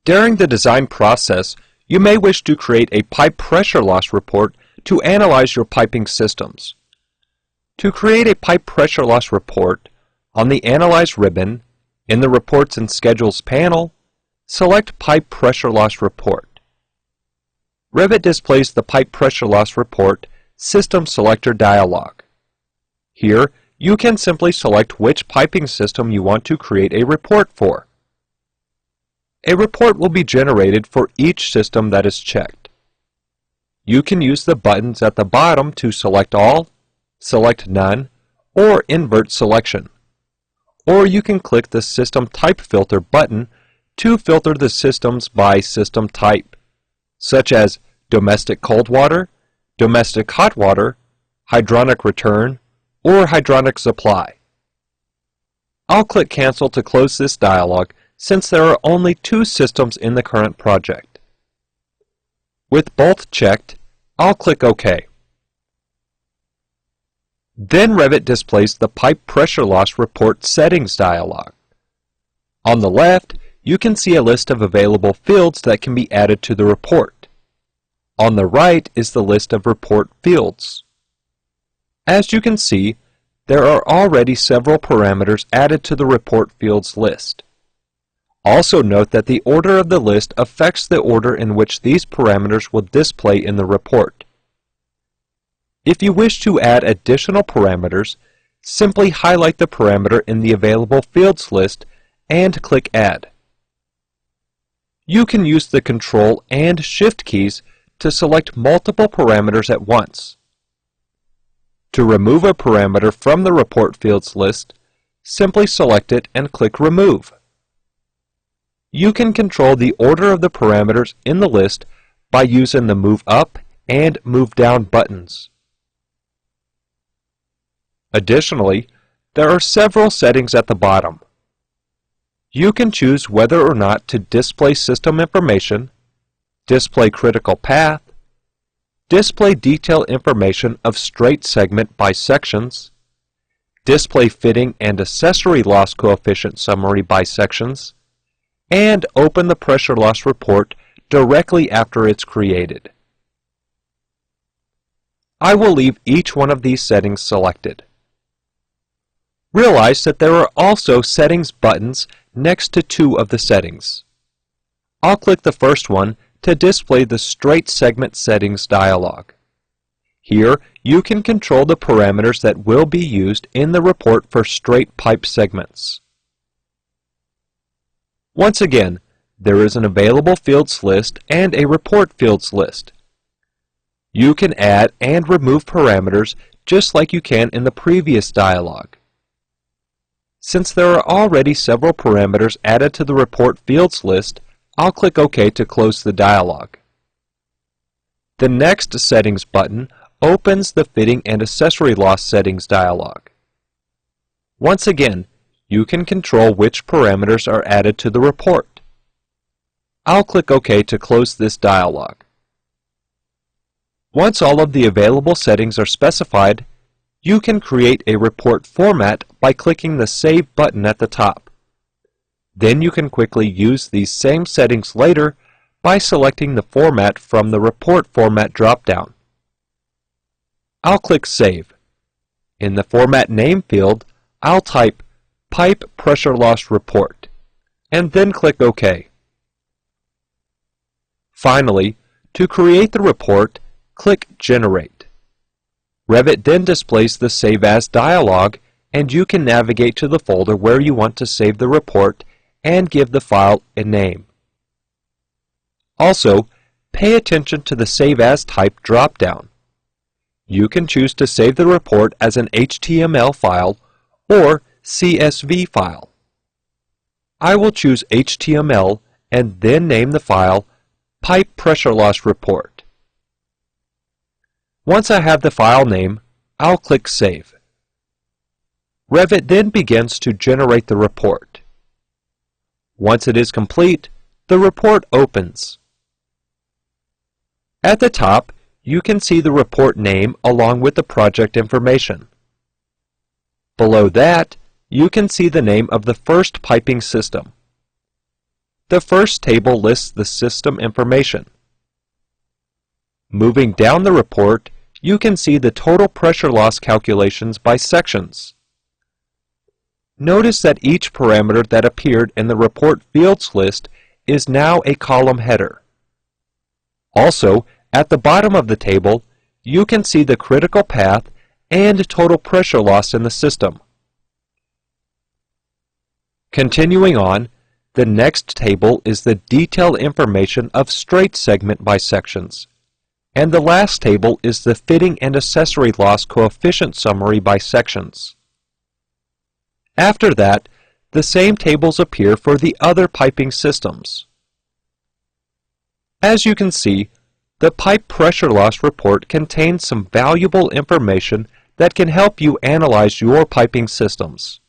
During the design process, you may wish to create a pipe pressure loss report to analyze your piping systems. To create a pipe pressure loss report, on the Analyze ribbon, in the Reports and Schedules panel, select Pipe Pressure Loss Report. Revit displays the Pipe Pressure Loss Report System Selector dialog. Here, you can simply select which piping system you want to create a report for. A report will be generated for each system that is checked. You can use the buttons at the bottom to select all, select none, or invert selection. Or you can click the System Type Filter button to filter the systems by system type, such as domestic cold water, domestic hot water, hydronic return, or hydronic supply. I'll click Cancel to close this dialog since there are only 2 systems in the current project. With both checked, I'll click OK. Then Revit displays the Pipe Pressure Loss Report Settings dialog. On the left, you can see a list of available fields that can be added to the report. On the right is the list of report fields. As you can see, there are already several parameters added to the report fields list. Also note that the order of the list affects the order in which these parameters will display in the report. If you wish to add additional parameters, simply highlight the parameter in the Available Fields list and click Add. You can use the Control and Shift keys to select multiple parameters at once. To remove a parameter from the Report Fields list, simply select it and click Remove. You can control the order of the parameters in the list by using the Move Up and Move Down buttons. Additionally, there are several settings at the bottom. You can choose whether or not to display system information, display critical path, display detailed information of straight segment by sections, display fitting and accessory loss coefficient summary by sections, and open the pressure loss report directly after it's created. I will leave each one of these settings selected. Realize that there are also settings buttons next to 2 of the settings. I'll click the first one to display the Straight Segment Settings dialog. Here, you can control the parameters that will be used in the report for straight pipe segments. Once again, there is an Available Fields list and a Report Fields list. You can add and remove parameters just like you can in the previous dialog. Since there are already several parameters added to the Report Fields list, I'll click OK to close the dialog. The Next Settings button opens the Fitting and Accessory Loss Settings dialog. Once again, you can control which parameters are added to the report. I'll click OK to close this dialog. Once all of the available settings are specified, you can create a report format by clicking the Save button at the top. Then you can quickly use these same settings later by selecting the format from the Report Format drop-down. I'll click Save. In the Format Name field, I'll type Pipe Pressure Loss Report, and then click OK. Finally, to create the report, click Generate. Revit then displays the Save As dialog, and you can navigate to the folder where you want to save the report and give the file a name. Also, pay attention to the Save As type drop-down. You can choose to save the report as an HTML file or CSV file. I will choose HTML and then name the file Pipe Pressure Loss Report. Once I have the file name, I'll click Save. Revit then begins to generate the report. Once it is complete, the report opens. At the top, you can see the report name along with the project information. Below that, you can see the name of the first piping system. The first table lists the system information. Moving down the report, you can see the total pressure loss calculations by sections. Notice that each parameter that appeared in the report fields list is now a column header. Also, at the bottom of the table, you can see the critical path and total pressure loss in the system. Continuing on, the next table is the detailed information of straight segment bisections, and the last table is the fitting and accessory loss coefficient summary by sections. After that, the same tables appear for the other piping systems. As you can see, the pipe pressure loss report contains some valuable information that can help you analyze your piping systems.